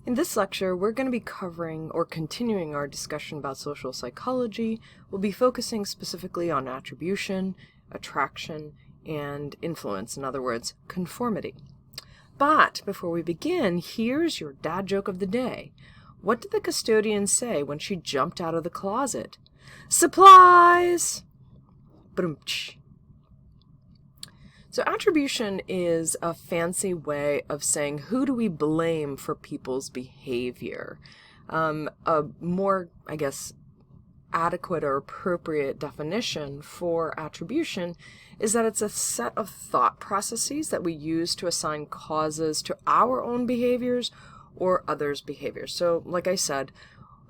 In this lecture, we're going to be covering or continuing our discussion about social psychology. We'll be focusing specifically on attribution, attraction, and influence, in other words, conformity. But before we begin, here's your dad joke of the day. What did the custodian say when she jumped out of the closet? Supplies! Ba-dum-tsh. So attribution is a fancy way of saying who do we blame for people's behavior. A more, adequate or appropriate definition for attribution is that it's a set of thought processes that we use to assign causes to our own behaviors or others' behaviors. So, like I said,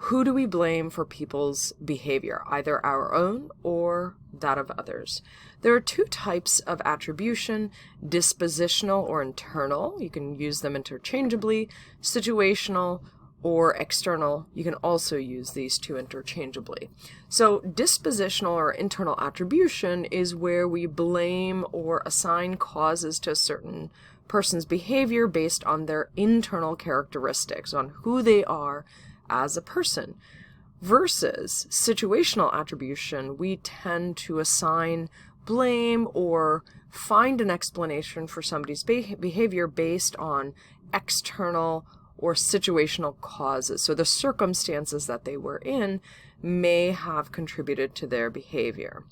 who do we blame for people's behavior, either our own or that of others? There are two types of attribution, dispositional or internal. You can use them interchangeably. Situational or external, you can also use these two interchangeably. So dispositional or internal attribution is where we blame or assign causes to a certain person's behavior based on their internal characteristics, on who they are as a person. Versus situational attribution, we tend to assign blame or find an explanation for somebody's behavior based on external or situational causes. So the circumstances that they were in may have contributed to their behavior.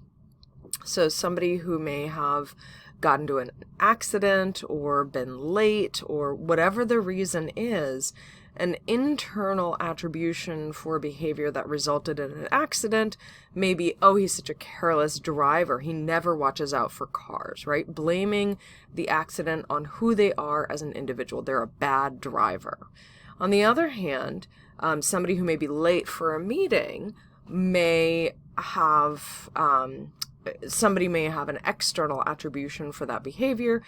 So somebody who may have gotten into an accident or been late or whatever the reason is, an internal attribution for behavior that resulted in an accident may be, oh, he's such a careless driver. He never watches out for cars, right? Blaming the accident on who they are as an individual. They're a bad driver. On the other hand, somebody who may be late for a meeting may have, somebody may have an external attribution for that behavior.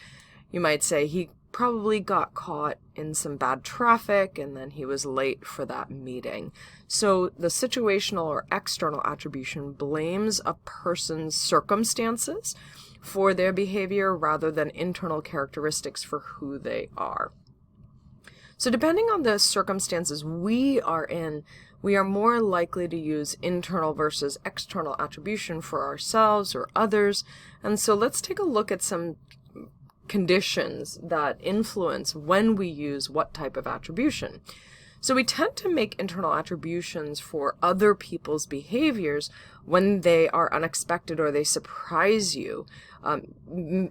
You might say he probably got caught in some bad traffic and then he was late for that meeting. So the situational or external attribution blames a person's circumstances for their behavior rather than internal characteristics for who they are. So depending on the circumstances we are in, we are more likely to use internal versus external attribution for ourselves or others. And so let's take a look at some conditions that influence when we use what type of attribution. So we tend to make internal attributions for other people's behaviors when they are unexpected or they surprise you.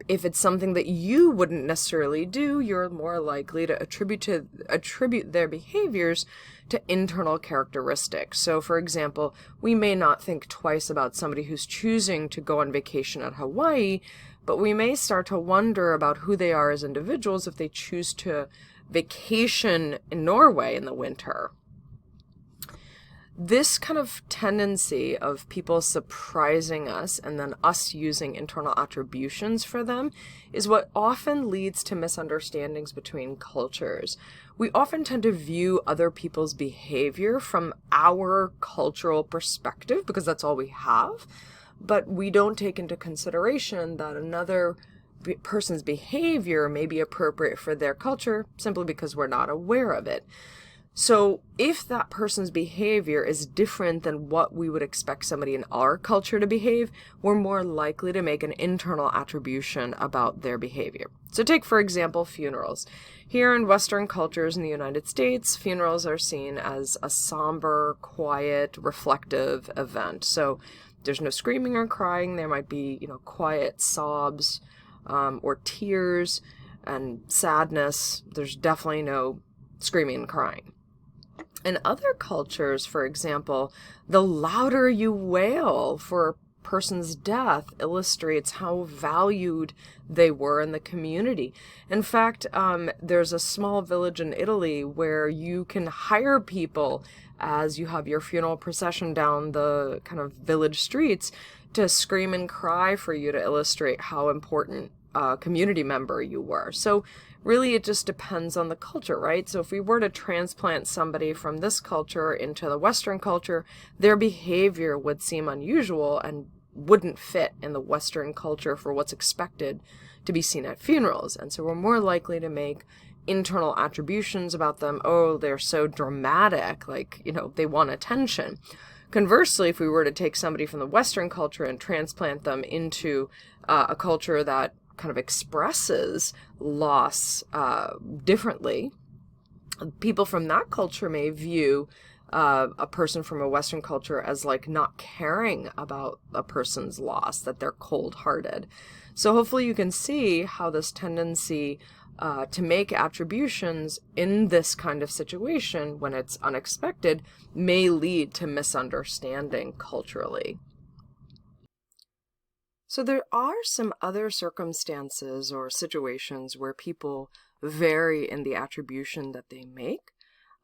If it's something that you wouldn't necessarily do, you're more likely to attribute their behaviors to internal characteristics. So for example, we may not think twice about somebody who's choosing to go on vacation at Hawaii, but we may start to wonder about who they are as individuals if they choose to vacation in Norway in the winter. This kind of tendency of people surprising us and then us using internal attributions for them is what often leads to misunderstandings between cultures. We often tend to view other people's behavior from our cultural perspective because that's all we have, but we don't take into consideration that another person's behavior may be appropriate for their culture simply because we're not aware of it. So if that person's behavior is different than what we would expect somebody in our culture to behave, we're more likely to make an internal attribution about their behavior. So take, for example, funerals. Here in Western cultures in the United States, funerals are seen as a somber, quiet, reflective event. So there's no screaming or crying. There might be, quiet sobs or tears and sadness. There's definitely no screaming and crying. In other cultures, for example, the louder you wail for a person's death illustrates how valued they were in the community. In fact, there's a small village in Italy where you can hire people as you have your funeral procession down the kind of village streets to scream and cry for you to illustrate how important a community member you were. So really it just depends on the culture, right? So if we were to transplant somebody from this culture into the Western culture, their behavior would seem unusual and wouldn't fit in the Western culture for what's expected to be seen at funerals. And so we're more likely to make internal attributions about them. Oh, they're so dramatic, like, they want attention. Conversely, if we were to take somebody from the Western culture and transplant them into a culture that kind of expresses loss differently, people from that culture may view a person from a Western culture as like not caring about a person's loss, that they're cold-hearted. So hopefully you can see how this tendency to make attributions in this kind of situation, when it's unexpected, may lead to misunderstanding culturally. So there are some other circumstances or situations where people vary in the attribution that they make.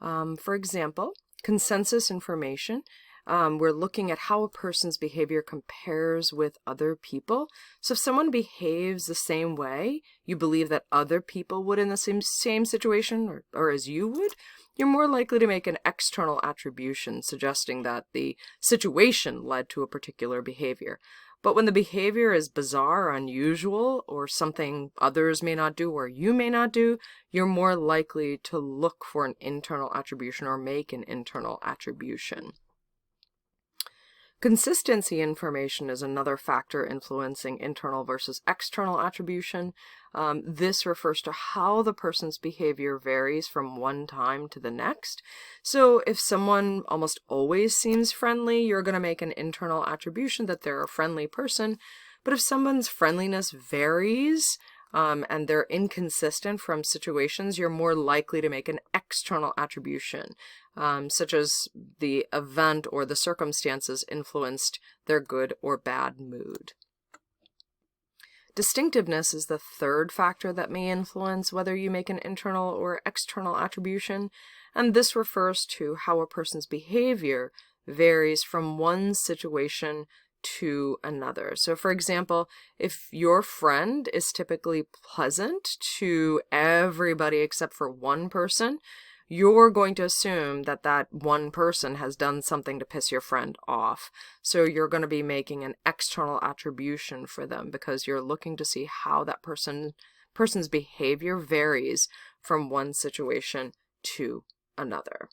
For example, consensus information. We're looking at how a person's behavior compares with other people. So if someone behaves the same way you believe that other people would in the same situation, or as you would, you're more likely to make an external attribution suggesting that the situation led to a particular behavior. But when the behavior is bizarre, unusual, or something others may not do or you may not do, you're more likely to look for an internal attribution or make an internal attribution. Consistency information is another factor influencing internal versus external attribution. This refers to how the person's behavior varies from one time to the next. So if someone almost always seems friendly, you're going to make an internal attribution that they're a friendly person. But if someone's friendliness varies, and they're inconsistent from situations, you're more likely to make an external attribution, such as the event or the circumstances influenced their good or bad mood. Distinctiveness is the third factor that may influence whether you make an internal or external attribution, and this refers to how a person's behavior varies from one situation to another. So for example, if your friend is typically pleasant to everybody except for one person, you're going to assume that that one person has done something to piss your friend off. So you're going to be making an external attribution for them because you're looking to see how that person's behavior varies from one situation to another.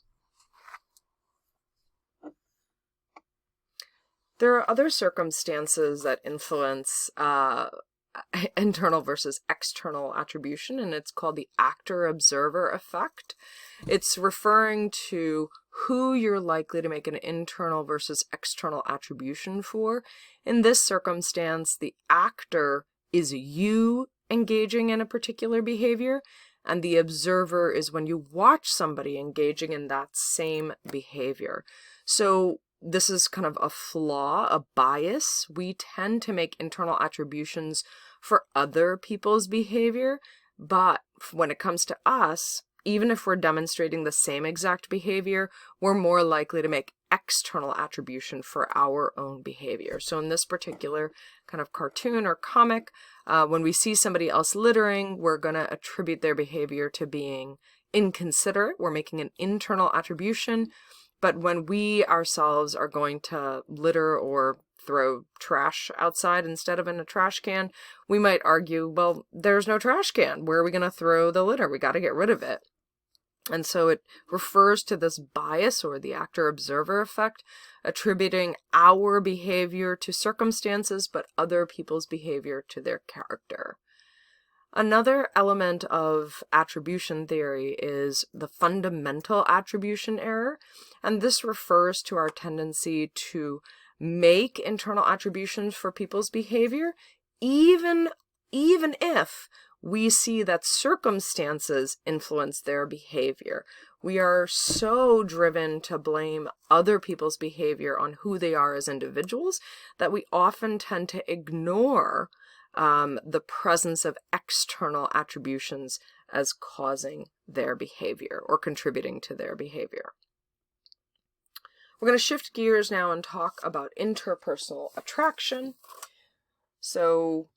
There are other circumstances that influence internal versus external attribution, and it's called the actor-observer effect. It's referring to who you're likely to make an internal versus external attribution for. In this circumstance, the actor is you engaging in a particular behavior, and the observer is when you watch somebody engaging in that same behavior. So this is kind of a flaw, a bias. We tend to make internal attributions for other people's behavior, but when it comes to us, even if we're demonstrating the same exact behavior, we're more likely to make external attribution for our own behavior. So in this particular kind of cartoon or comic, when we see somebody else littering, we're going to attribute their behavior to being inconsiderate. We're making an internal attribution. But when we ourselves are going to litter or throw trash outside instead of in a trash can, we might argue, well, there's no trash can. Where are we going to throw the litter? We got to get rid of it. And so it refers to this bias or the actor-observer effect, attributing our behavior to circumstances, but other people's behavior to their character. Another element of attribution theory is the fundamental attribution error, and this refers to our tendency to make internal attributions for people's behavior, even if we see that circumstances influence their behavior. We are so driven to blame other people's behavior on who they are as individuals that we often tend to ignore the presence of external attributions as causing their behavior or contributing to their behavior. We're going to shift gears now and talk about interpersonal attraction. So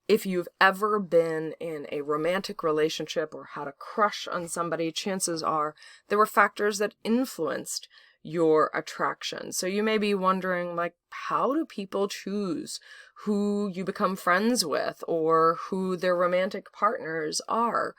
if you've ever been in a romantic relationship or had a crush on somebody, chances are there were factors that influenced your attraction. So you may be wondering, like, how do people choose who you become friends with or who their romantic partners are?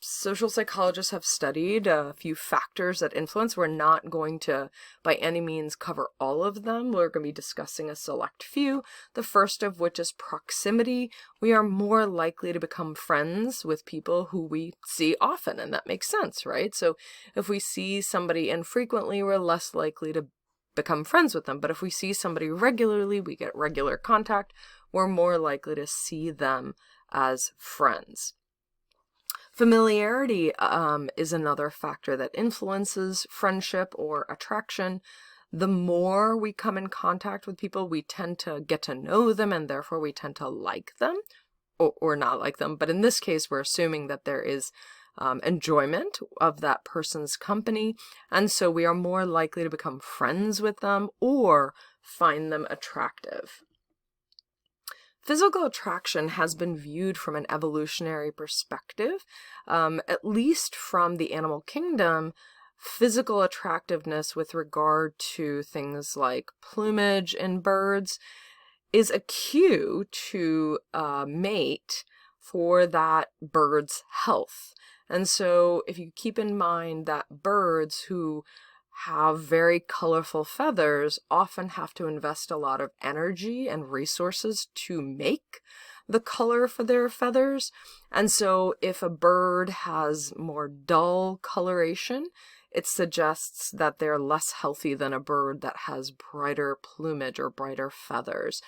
Social psychologists have studied a few factors that influence. We're not going to, by any means, cover all of them. We're going to be discussing a select few, the first of which is proximity. We are more likely to become friends with people who we see often, and that makes sense, right? So if we see somebody infrequently, we're less likely to become friends with them. But if we see somebody regularly, we get regular contact, we're more likely to see them as friends. Familiarity is another factor that influences friendship or attraction. The more we come in contact with people, we tend to get to know them, and therefore we tend to like them or not like them. But in this case, we're assuming that there is enjoyment of that person's company, and so we are more likely to become friends with them or find them attractive. Physical attraction has been viewed from an evolutionary perspective, at least from the animal kingdom. Physical attractiveness with regard to things like plumage in birds is a cue to mate for that bird's health. And so if you keep in mind that birds who have very colorful feathers often have to invest a lot of energy and resources to make the color for their feathers. And so if a bird has more dull coloration, it suggests that they're less healthy than a bird that has brighter plumage or brighter feathers.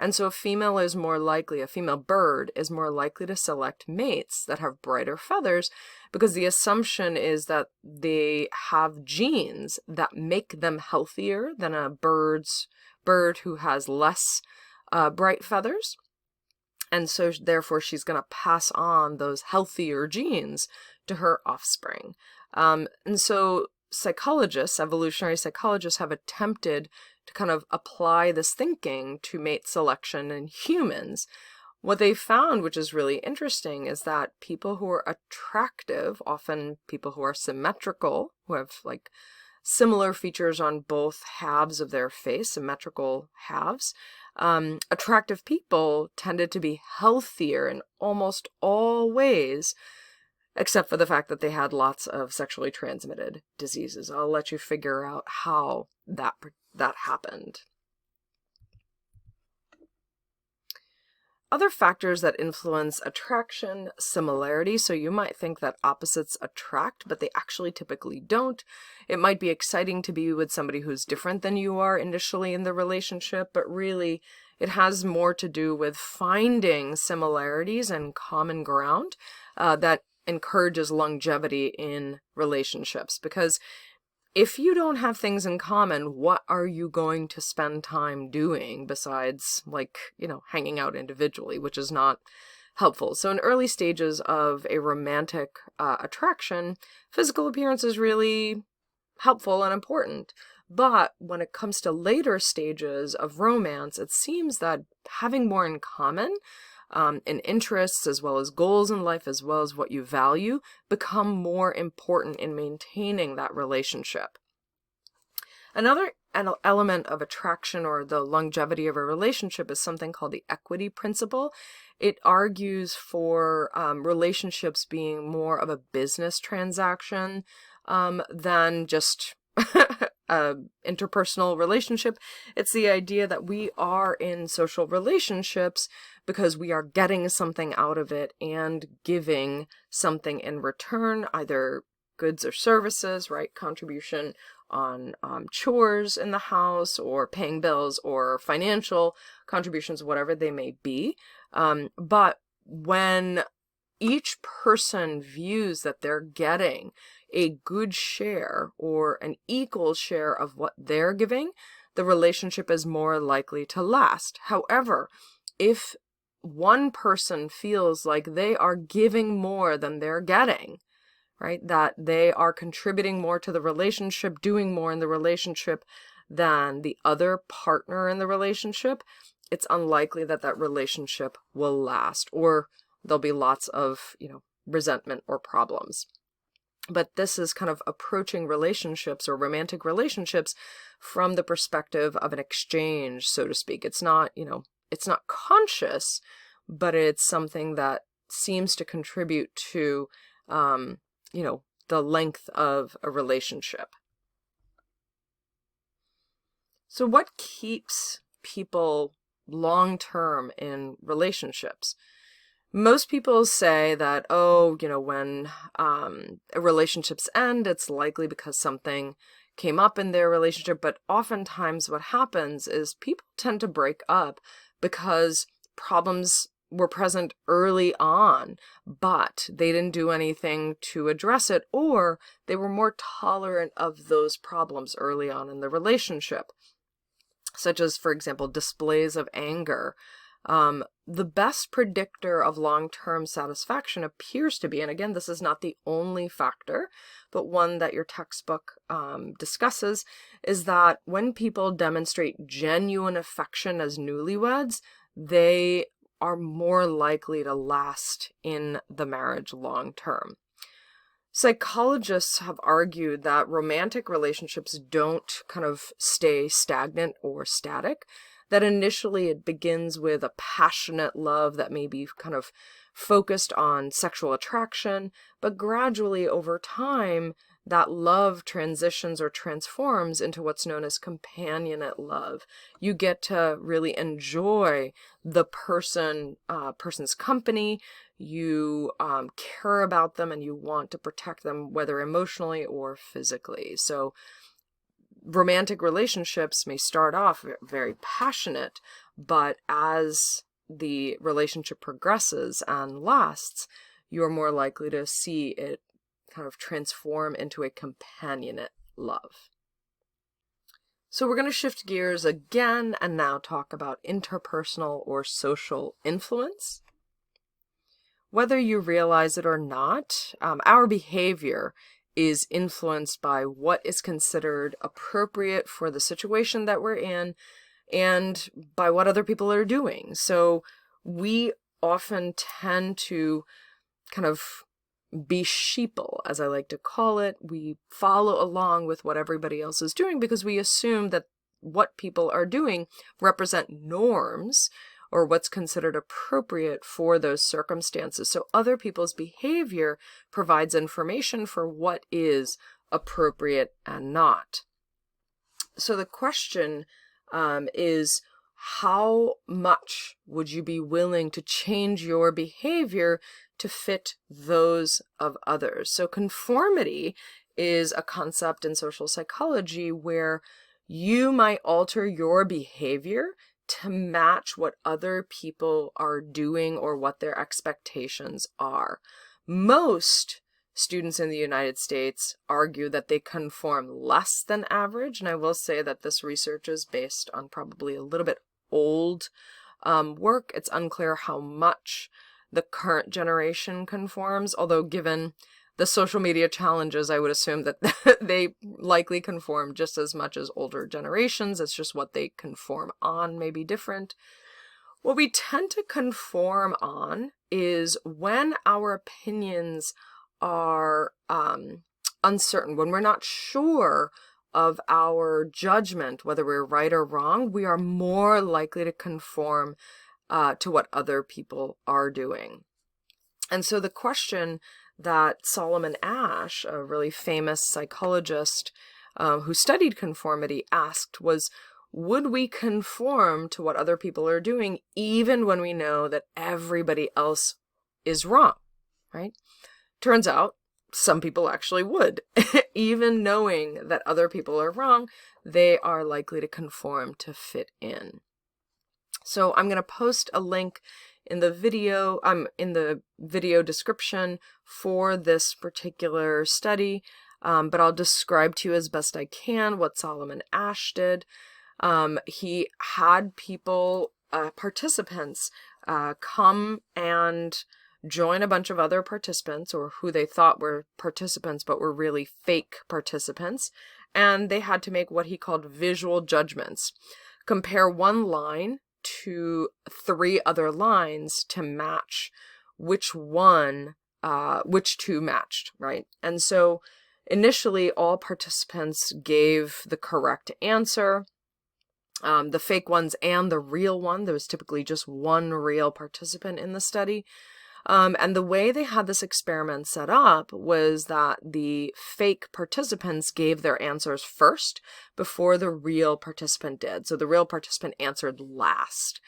And so a female bird is more likely to select mates that have brighter feathers, because the assumption is that they have genes that make them healthier than a bird who has less bright feathers. And so therefore she's going to pass on those healthier genes to her offspring. And so evolutionary psychologists have attempted to kind of apply this thinking to mate selection in humans. What they found, which is really interesting, is that people who are attractive, often people who are symmetrical, who have like similar features on both halves of their face, symmetrical halves, attractive people tended to be healthier in almost all ways, except for the fact that they had lots of sexually transmitted diseases. I'll let you figure out how that happened. Other factors that influence attraction: similarity. So you might think that opposites attract, but they actually typically don't. It might be exciting to be with somebody who's different than you are initially in the relationship, but really it has more to do with finding similarities and common ground that encourages longevity in relationships. Because if you don't have things in common, what are you going to spend time doing besides, hanging out individually, which is not helpful. So in early stages of a romantic attraction, physical appearance is really helpful and important. But when it comes to later stages of romance, it seems that having more in common in interests as well as goals in life, as well as what you value, become more important in maintaining that relationship. Another element of attraction or the longevity of a relationship is something called the equity principle. It argues for relationships being more of a business transaction than just interpersonal relationship. It's the idea that we are in social relationships because we are getting something out of it and giving something in return, either goods or services, right? Contribution on chores in the house, or paying bills, or financial contributions, whatever they may be. But when each person views that they're getting a good share or an equal share of what they're giving, the relationship is more likely to last. However, if one person feels like they are giving more than they're getting, right, that they are contributing more to the relationship, doing more in the relationship than the other partner in the relationship, it's unlikely that that relationship will last, or there'll be lots of, resentment or problems. But this is kind of approaching relationships or romantic relationships from the perspective of an exchange, so to speak. It's not, it's not conscious, but it's something that seems to contribute to, the length of a relationship. So what keeps people long-term in relationships? Most people say that, when relationships end, it's likely because something came up in their relationship. But oftentimes what happens is people tend to break up because problems were present early on, but they didn't do anything to address it, or they were more tolerant of those problems early on in the relationship, such as, for example, displays of anger. The best predictor of long-term satisfaction appears to be, and again, this is not the only factor, but one that your textbook discusses, is that when people demonstrate genuine affection as newlyweds, they are more likely to last in the marriage long term. Psychologists have argued that romantic relationships don't kind of stay stagnant or static, that initially it begins with a passionate love that may be kind of focused on sexual attraction, but gradually over time, that love transitions or transforms into what's known as companionate love. You get to really enjoy the person's company. You care about them and you want to protect them, whether emotionally or physically. So romantic relationships may start off very passionate, but as the relationship progresses and lasts, you're more likely to see it kind of transform into a companionate love. So we're going to shift gears again and now talk about interpersonal or social influence. Whether you realize it or not, our behavior is influenced by what is considered appropriate for the situation that we're in and by what other people are doing. So we often tend to kind of be sheeple, as I like to call it. We follow along with what everybody else is doing because we assume that what people are doing represent norms or what's considered appropriate for those circumstances. So other people's behavior provides information for what is appropriate and not. So the question is, how much would you be willing to change your behavior to fit those of others? So conformity is a concept in social psychology where you might alter your behavior to match what other people are doing or what their expectations are. Most students in the United States argue that they conform less than average, and I will say that this research is based on probably a little bit old work. It's unclear how much the current generation conforms, although given the social media challenges, I would assume that they likely conform just as much as older generations. It's just what they conform on may be different. What we tend to conform on is when our opinions are uncertain, when we're not sure of our judgment, whether we're right or wrong, we are more likely to conform to what other people are doing. And so the question that Solomon Asch, a really famous psychologist who studied conformity, asked was, would we conform to what other people are doing even when we know that everybody else is wrong, right? Turns out some people actually would. Even knowing that other people are wrong, they are likely to conform to fit in. So I'm going to post a link in the video description for this particular study, but I'll describe to you as best I can what Solomon Asch did. He had people, participants, come and join a bunch of other participants, or who they thought were participants but were really fake participants, and they had to make what he called visual judgments. Compare one line to 3 other lines to match which one which two matched, right? And so initially all participants gave the correct answer. The fake ones and the real one. There was typically just one real participant in the study. And the way they had this experiment set up was that the fake participants gave their answers first before the real participant did. So the real participant answered last.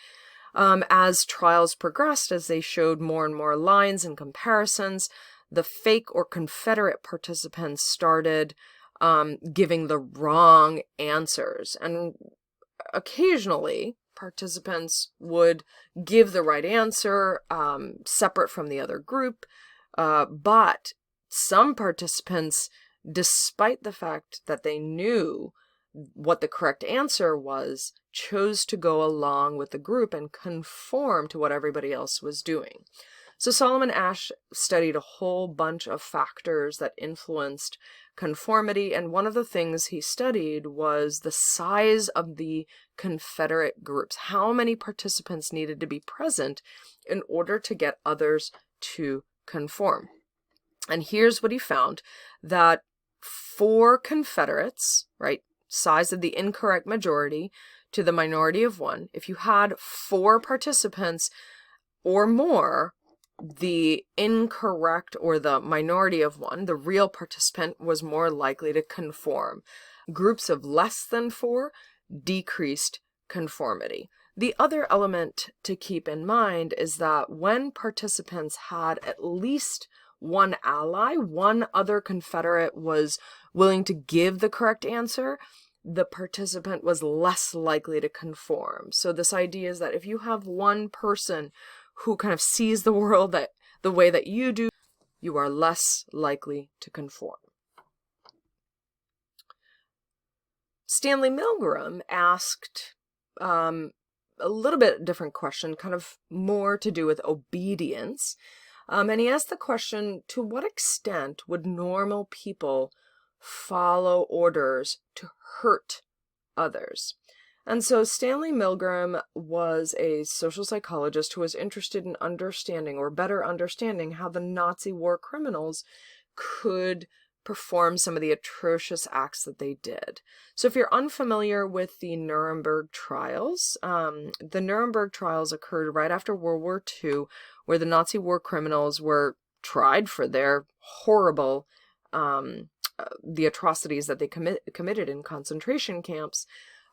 As trials progressed, as they showed more and more lines and comparisons, the fake or Confederate participants started giving the wrong answers. And occasionally, participants would give the right answer separate from the other group, but some participants, despite the fact that they knew what the correct answer was, chose to go along with the group and conform to what everybody else was doing. So Solomon Asch studied a whole bunch of factors that influenced conformity, and one of the things he studied was the size of the Confederate groups, how many participants needed to be present in order to get others to conform. And here's what he found, that 4 Confederates, right, size of the incorrect majority to the minority of 1, if you had 4 participants or more, the incorrect or the minority of 1, the real participant, was more likely to conform. Groups of less than 4 decreased conformity. The other element to keep in mind is that when participants had at least one ally, one other Confederate was willing to give the correct answer, the participant was less likely to conform. So this idea is that if you have one person who kind of sees the world the way that you do, you are less likely to conform. Stanley Milgram asked a little bit different question, kind of more to do with obedience. And he asked the question, to what extent would normal people follow orders to hurt others? And so Stanley Milgram was a social psychologist who was interested in understanding, or better understanding, how the Nazi war criminals could perform some of the atrocious acts that they did. So if you're unfamiliar with the Nuremberg trials, the Nuremberg trials occurred right after World War II, where the Nazi war criminals were tried for their horrible, the atrocities that they committed in concentration camps.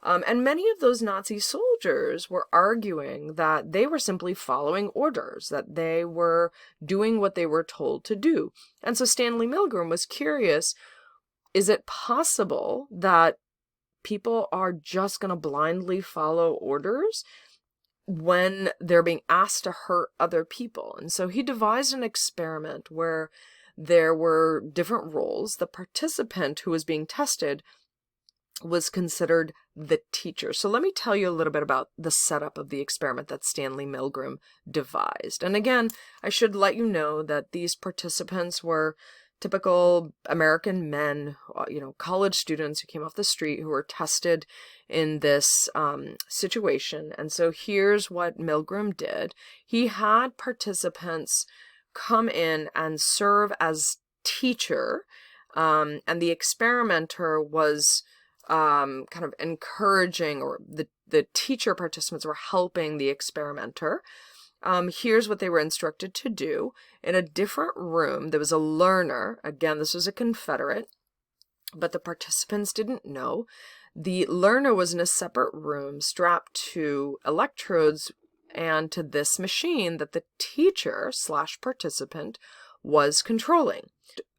And many of those Nazi soldiers were arguing that they were simply following orders, that they were doing what they were told to do. And so Stanley Milgram was curious, is it possible that people are just going to blindly follow orders when they're being asked to hurt other people? And so he devised an experiment where there were different roles. The participant who was being tested was considered the teacher. So let me tell you a little bit about the setup of the experiment that Stanley Milgram devised. And again, I should let you know that these participants were typical American men, college students who came off the street, who were tested in this situation. And so here's what Milgram did. He had participants come in and serve as teacher, and the experimenter was kind of encouraging, or the teacher participants were helping the experimenter. Here's what they were instructed to do. In a different room, there was a learner. Again, this was a Confederate, but the participants didn't know. The learner was in a separate room, strapped to electrodes and to this machine that the teacher/participant was controlling.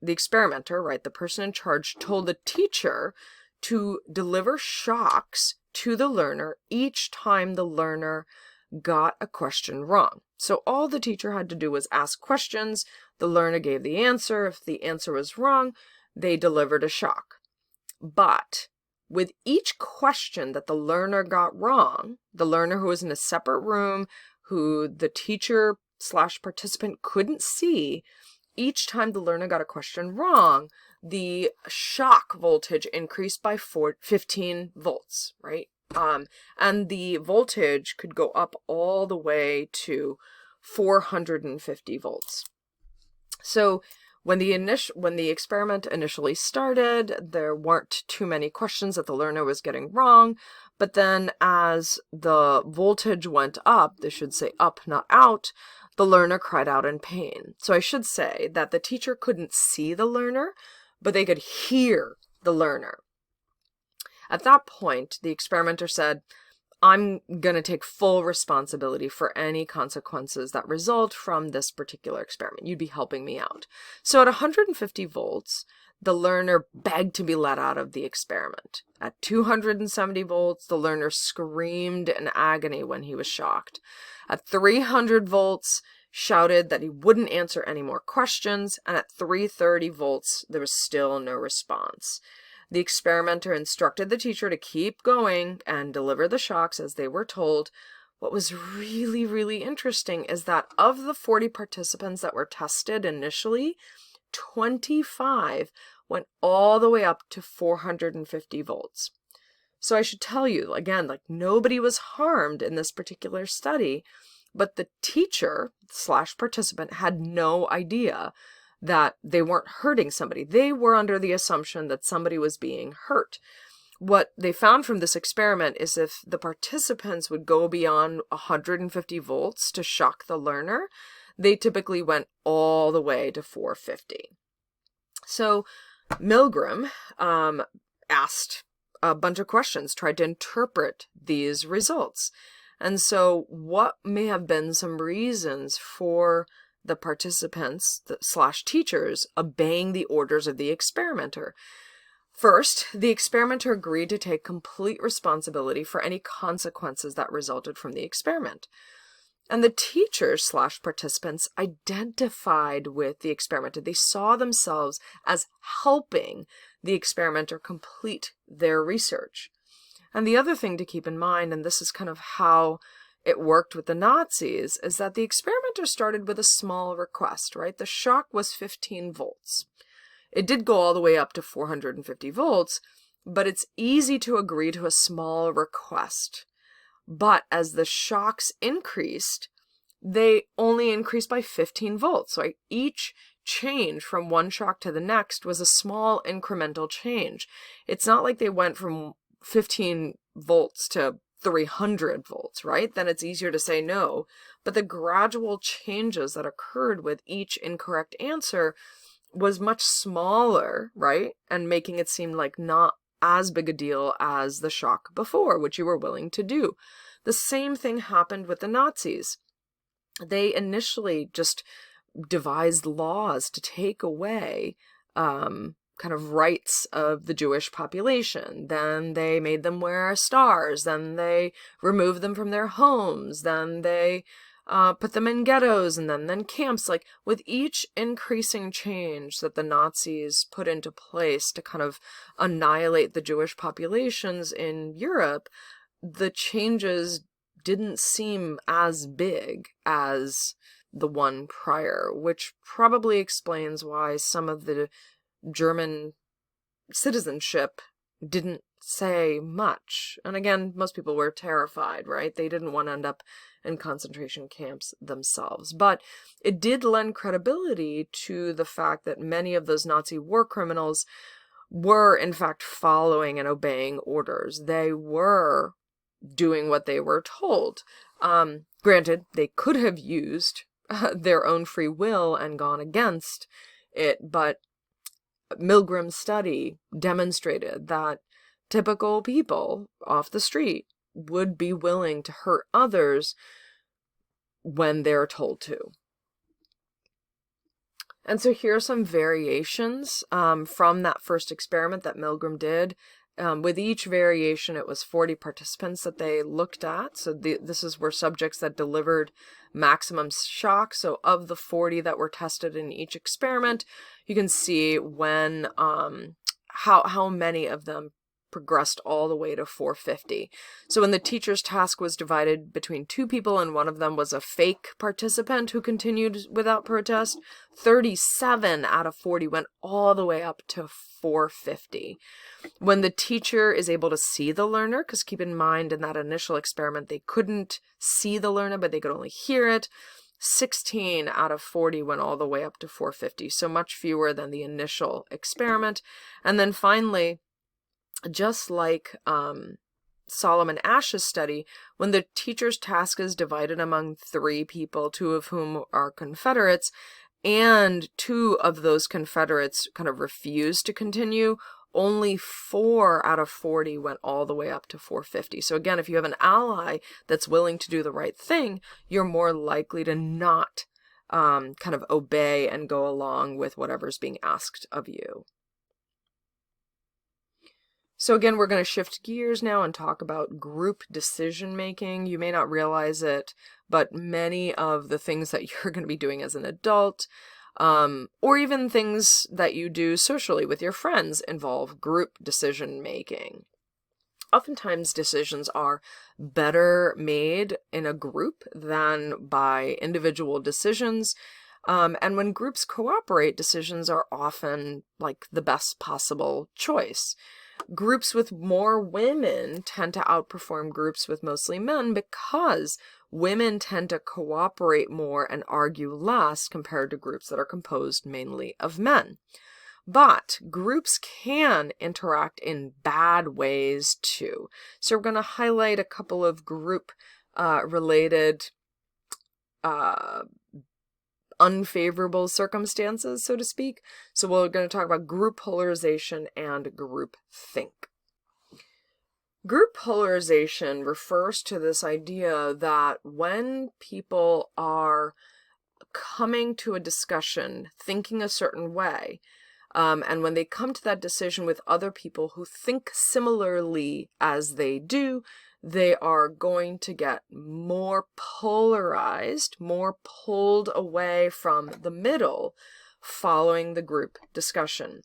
The experimenter, right, the person in charge, told the teacher to deliver shocks to the learner each time the learner got a question wrong. So all the teacher had to do was ask questions. The learner gave the answer. If the answer was wrong, they delivered a shock. But with each question that the learner got wrong, the learner who was in a separate room, who the teacher/participant couldn't see, each time the learner got a question wrong, the shock voltage increased by 15 volts, right? And the voltage could go up all the way to 450 volts. So when the experiment initially started, there weren't too many questions that the learner was getting wrong. But then as the voltage went up, they should say up, not out, the learner cried out in pain. So I should say that the teacher couldn't see the learner, but they could hear the learner. At that point, the experimenter said, I'm going to take full responsibility for any consequences that result from this particular experiment. You'd be helping me out. So at 150 volts, the learner begged to be let out of the experiment. At 270 volts, the learner screamed in agony when he was shocked. At 300 volts, shouted that he wouldn't answer any more questions. And at 330 volts, there was still no response. The experimenter instructed the teacher to keep going and deliver the shocks as they were told. What was really, really interesting is that of the 40 participants that were tested initially, 25 went all the way up to 450 volts. So I should tell you, again, like nobody was harmed in this particular study, but the teacher/participant had no idea that they weren't hurting somebody. They were under the assumption that somebody was being hurt. What they found from this experiment is if the participants would go beyond 150 volts to shock the learner, they typically went all the way to 450. So Milgram asked a bunch of questions, tried to interpret these results. And so what may have been some reasons for the participants/teachers obeying the orders of the experimenter? First, the experimenter agreed to take complete responsibility for any consequences that resulted from the experiment. And the teachers/participants identified with the experimenter. They saw themselves as helping the experimenter complete their research. And the other thing to keep in mind, and this is kind of how it worked with the Nazis, is that the experimenter started with a small request, right? The shock was 15 volts. It did go all the way up to 450 volts, but it's easy to agree to a small request. But as the shocks increased, they only increased by 15 volts. So each change from one shock to the next was a small incremental change. It's not like they went from 15 volts to 300 volts, right? Then it's easier to say no. But the gradual changes that occurred with each incorrect answer was much smaller, right? And making it seem like not as big a deal as the shock before, which you were willing to do. The same thing happened with the Nazis. They initially just devised laws to take away kind of rights of the Jewish population. Then they made them wear stars. Then they removed them from their homes. Then they put them in ghettos and then camps. Like with each increasing change that the Nazis put into place to kind of annihilate the Jewish populations in Europe, the changes didn't seem as big as the one prior, which probably explains why some of the German citizenship didn't say much. And again, most people were terrified, right? They didn't want to end up in concentration camps themselves. But it did lend credibility to the fact that many of those Nazi war criminals were, in fact, following and obeying orders. They were doing what they were told. Granted, they could have used their own free will and gone against it, but Milgram's study demonstrated that typical people off the street would be willing to hurt others when they're told to. And so here are some variations from that first experiment that Milgram did. With each variation, it was 40 participants that they looked at. So this is were subjects that delivered maximum shock. So of the 40 that were tested in each experiment, you can see when how many of them progressed all the way to 450. So when the teacher's task was divided between two people and one of them was a fake participant who continued without protest, 37 out of 40 went all the way up to 450. When the teacher is able to see the learner, because keep in mind in that initial experiment they couldn't see the learner but they could only hear it, 16 out of 40 went all the way up to 450, so much fewer than the initial experiment. And then finally, just like Solomon Asch's study, when the teacher's task is divided among 3 people, 2 of whom are Confederates, and 2 of those Confederates kind of refused to continue, only 4 out of 40 went all the way up to 450. So again, if you have an ally that's willing to do the right thing, you're more likely to not kind of obey and go along with whatever's being asked of you. So again, we're going to shift gears now and talk about group decision making. You may not realize it, but many of the things that you're going to be doing as an adult, or even things that you do socially with your friends, involve group decision making. Oftentimes decisions are better made in a group than by individual decisions. And when groups cooperate, decisions are often like the best possible choice. Groups with more women tend to outperform groups with mostly men because women tend to cooperate more and argue less compared to groups that are composed mainly of men. But groups can interact in bad ways too. So we're going to highlight a couple of group related unfavorable circumstances, so to speak. So we're going to talk about group polarization and group think. Group polarization refers to this idea that when people are coming to a discussion thinking a certain way, and when they come to that decision with other people who think similarly as they do, they are going to get more polarized, more pulled away from the middle following the group discussion.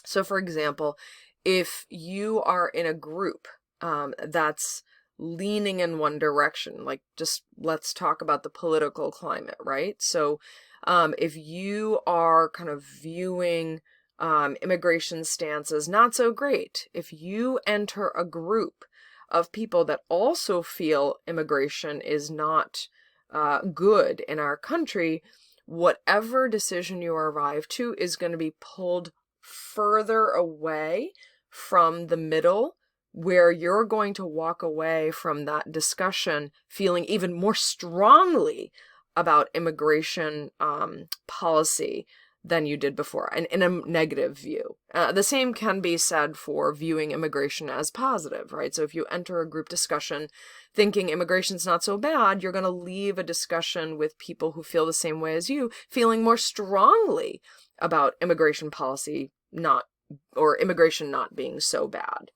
So for example, if you are in a group that's leaning in one direction, like just let's talk about the political climate, right? So if you are kind of viewing immigration stances not so great, if you enter a group of people that also feel immigration is not good in our country, whatever decision you arrive to is going to be pulled further away from the middle, where you're going to walk away from that discussion feeling even more strongly about immigration policy than you did before, and in a negative view. The same can be said for viewing immigration as positive, right? So if you enter a group discussion thinking immigration's not so bad, you're going to leave a discussion with people who feel the same way as you, feeling more strongly about immigration policy or immigration not being so bad.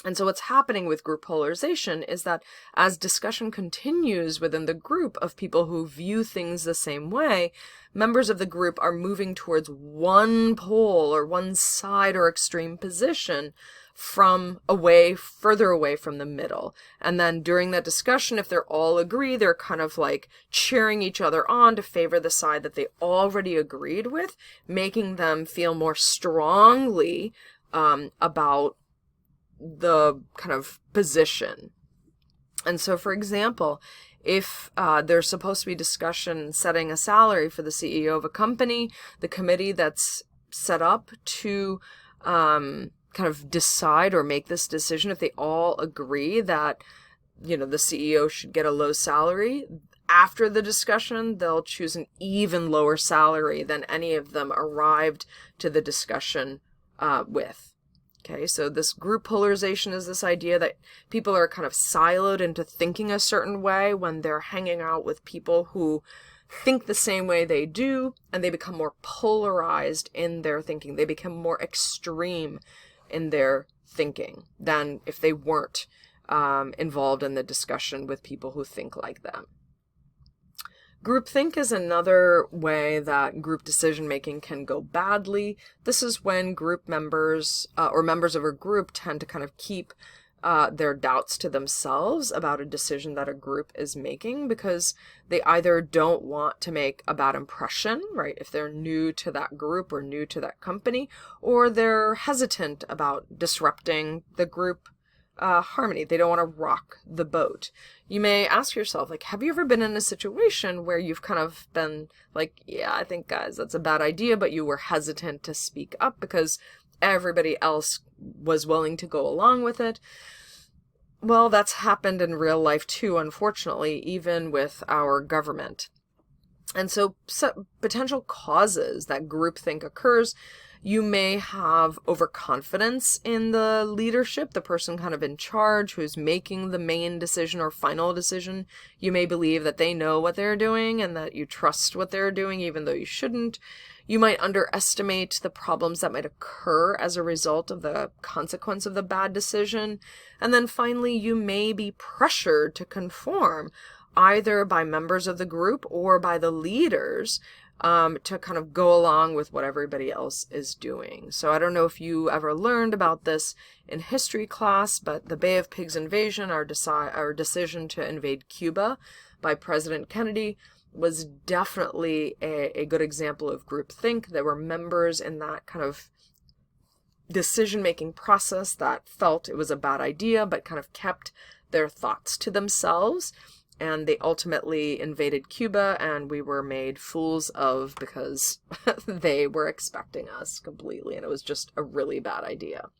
And so what's happening with group polarization is that as discussion continues within the group of people who view things the same way, members of the group are moving towards one pole or one side or extreme position further away from the middle. And then during that discussion, if they're all agree, they're kind of like cheering each other on to favor the side that they already agreed with, making them feel more strongly about the kind of position. And so, for example, if there's supposed to be discussion setting a salary for the CEO of a company, the committee that's set up to kind of decide or make this decision, if they all agree that, the CEO should get a low salary, after the discussion, they'll choose an even lower salary than any of them arrived to the discussion with. Okay, so this group polarization is this idea that people are kind of siloed into thinking a certain way when they're hanging out with people who think the same way they do, and they become more polarized in their thinking. They become more extreme in their thinking than if they weren't involved in the discussion with people who think like them. Groupthink is another way that group decision-making can go badly. This is when group members or members of a group tend to kind of keep their doubts to themselves about a decision that a group is making because they either don't want to make a bad impression, right, if they're new to that group or new to that company, or they're hesitant about disrupting the group harmony. They don't want to rock the boat. You may ask yourself, like, have you ever been in a situation where you've kind of been like, yeah, I think, guys, that's a bad idea, but you were hesitant to speak up because everybody else was willing to go along with it? Well, that's happened in real life too, unfortunately, even with our government. And so potential causes that groupthink occurs: you may have overconfidence in the leadership, the person kind of in charge who's making the main decision or final decision. You may believe that they know what they're doing and that you trust what they're doing, even though you shouldn't. You might underestimate the problems that might occur as a result of the consequence of the bad decision. And then finally, you may be pressured to conform, either by members of the group or by the leaders, to kind of go along with what everybody else is doing. So I don't know if you ever learned about this in history class, but the Bay of Pigs invasion, our decision to invade Cuba by President Kennedy, was definitely a good example of groupthink. There were members in that kind of decision-making process that felt it was a bad idea, but kind of kept their thoughts to themselves. And they ultimately invaded Cuba, and we were made fools of because they were expecting us completely, and it was just a really bad idea.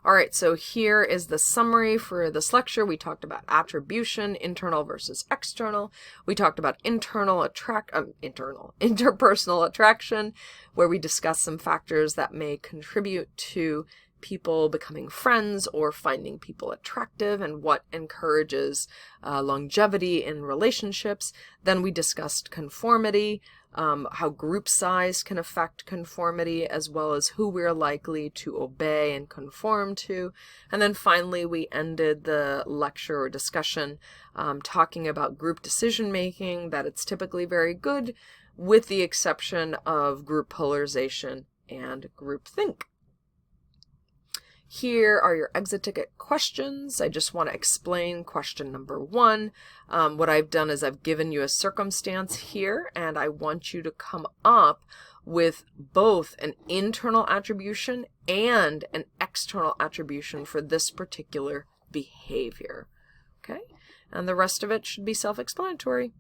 All right, so here is the summary for this lecture. We talked about attribution, internal versus external. We talked about interpersonal attraction, where we discussed some factors that may contribute to people becoming friends or finding people attractive and what encourages longevity in relationships. Then we discussed conformity, how group size can affect conformity, as well as who we're likely to obey and conform to. And then finally, we ended the lecture or discussion talking about group decision making, that it's typically very good, with the exception of group polarization and groupthink. Here are your exit ticket questions. I just want to explain question number 1. What I've done is I've given you a circumstance here, and I want you to come up with both an internal attribution and an external attribution for this particular behavior. Okay? And the rest of it should be self-explanatory.